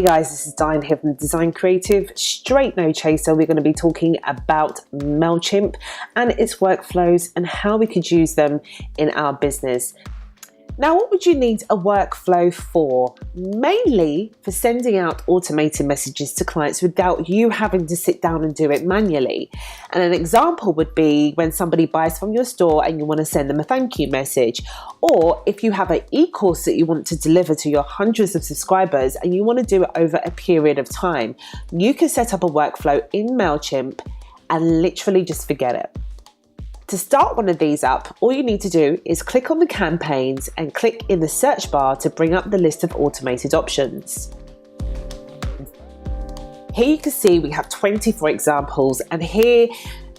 Hey guys, this is Diane here from Design Creative. Straight no chaser, we're going to be talking about Mailchimp and its workflows and how we could use them in our business. Now, what would you need a workflow for? Mainly for sending out automated messages to clients without you having to sit down and do it manually. And an example would be when somebody buys from your store and you want to send them a thank you message. Or if you have an e-course that you want to deliver to your hundreds of subscribers and you want to do it over a period of time, you can set up a workflow in Mailchimp and literally just forget it. To start one of these up, all you need to do is click on the campaigns and click in the search bar to bring up the list of automated options. Here you can see we have 24 examples, and here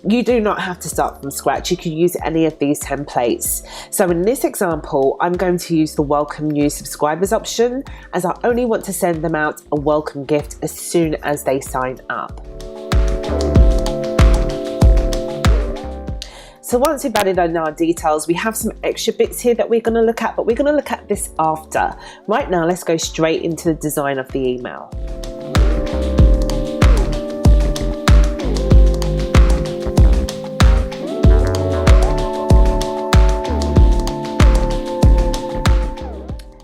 you do not have to start from scratch. You can use any of these templates. So in this example, I'm going to use the welcome new subscribers option, as I only want to send them out a welcome gift as soon as they sign up. So once we've added in our details, we have some extra bits here that we're going to look at, but we're going to look at this after. Right now, let's go straight into the design of the email.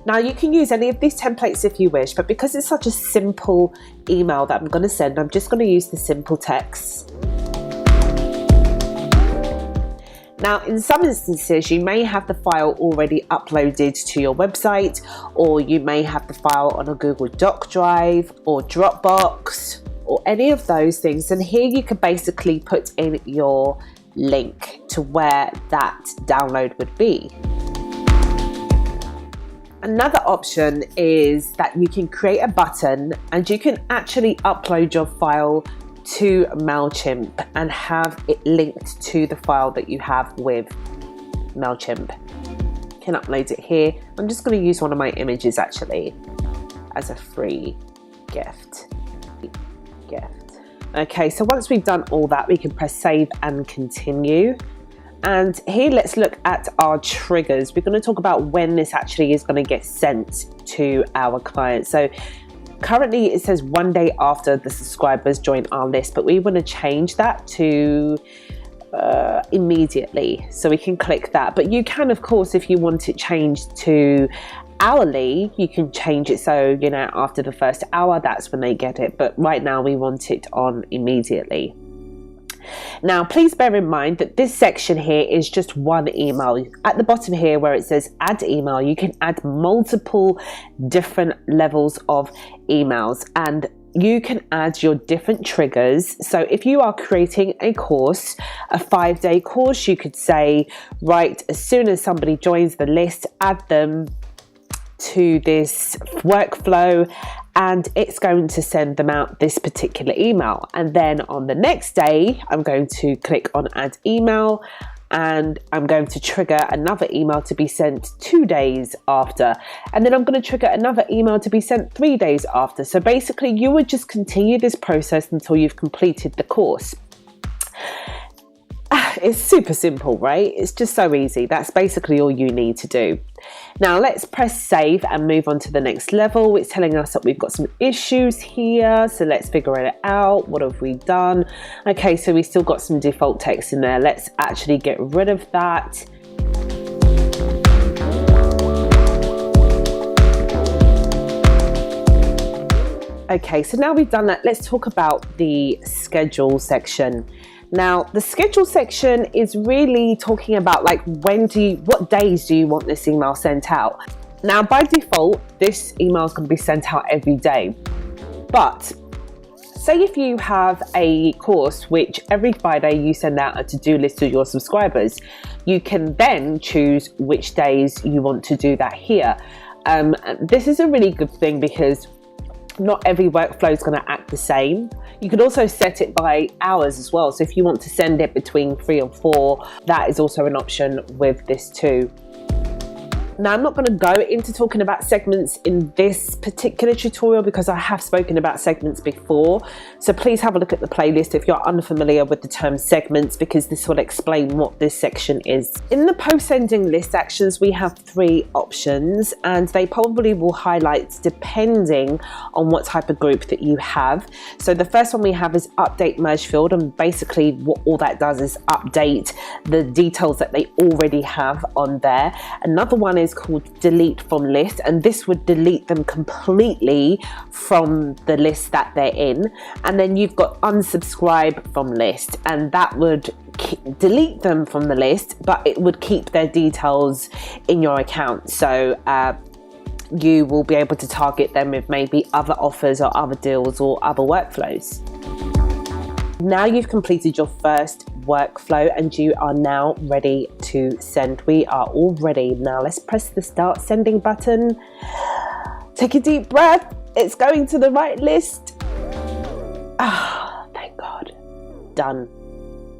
Now you can use any of these templates if you wish, but because it's such a simple email that I'm going to send, I'm just going to use the simple text. Now, in some instances, you may have the file already uploaded to your website, or you may have the file on a Google Doc drive or Dropbox or any of those things. And here you could basically put in your link to where that download would be. Another option is that you can create a button and you can actually upload your file to Mailchimp and have it linked to the file that you have with Mailchimp. You can upload it here. I'm just going to use one of my images actually as a free gift. Okay, so once we've done all that, we can press save and continue. And here, let's look at our triggers. We're going to talk about when this actually is going to get sent to our clients. So currently it says 1 day after the subscribers join our list, but we want to change that to immediately. So we can click that. But you can, of course, if you want it changed to hourly, you can change it so, you know, after the first hour, that's when they get it. But right now we want it on immediately. Now, please bear in mind that this section here is just one email. At the bottom here where it says add email, you can add multiple different levels of emails and you can add your different triggers. So if you are creating a course, a 5-day course, you could say, right, as soon as somebody joins the list, add them to this workflow and it's going to send them out this particular email. And then on the next day, I'm going to click on add email and I'm going to trigger another email to be sent 2 days after. And then I'm going to trigger another email to be sent 3 days after. So basically you would just continue this process until you've completed the course. It's super simple, right? It's just so easy. That's basically all you need to do. Now let's press save and move on to the next level. It's telling us that we've got some issues here. So let's figure it out. What have we done? Okay, so we still got some default text in there. Let's actually get rid of that. Okay, so now we've done that, let's talk about the schedule section. Now, the schedule section is really talking about like what days do you want this email sent out? Now, by default, this email is going to be sent out every day. But say if you have a course which every Friday you send out a to-do list to your subscribers, you can then choose which days you want to do that here. This is a really good thing because not every workflow is going to act the same. You could also set it by hours as well. So if you want to send it between 3 and 4, that is also an option with this too. Now, I'm not going to go into talking about segments in this particular tutorial because I have spoken about segments before. So please have a look at the playlist if you're unfamiliar with the term segments, because this will explain what this section is. In the post-sending list actions, we have 3 options, and they probably will highlight depending on what type of group that you have. So the first one we have is update merge field, and basically what all that does is update the details that they already have on there. Another one is called delete from list, and this would delete them completely from the list that they're in. And then you've got unsubscribe from list, and that would delete them from the list, but it would keep their details in your account. So you will be able to target them with maybe other offers or other deals or other workflows. Now you've completed your first workflow and you are now ready to send. We are all ready. Now let's press the start sending button. Take a deep breath. It's going to the right list. Thank God. Done.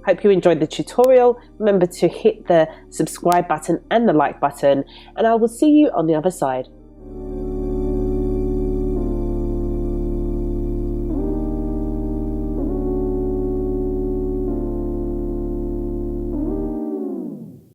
Hope you enjoyed the tutorial. Remember to hit the subscribe button and the like button, and I will see you on the other side.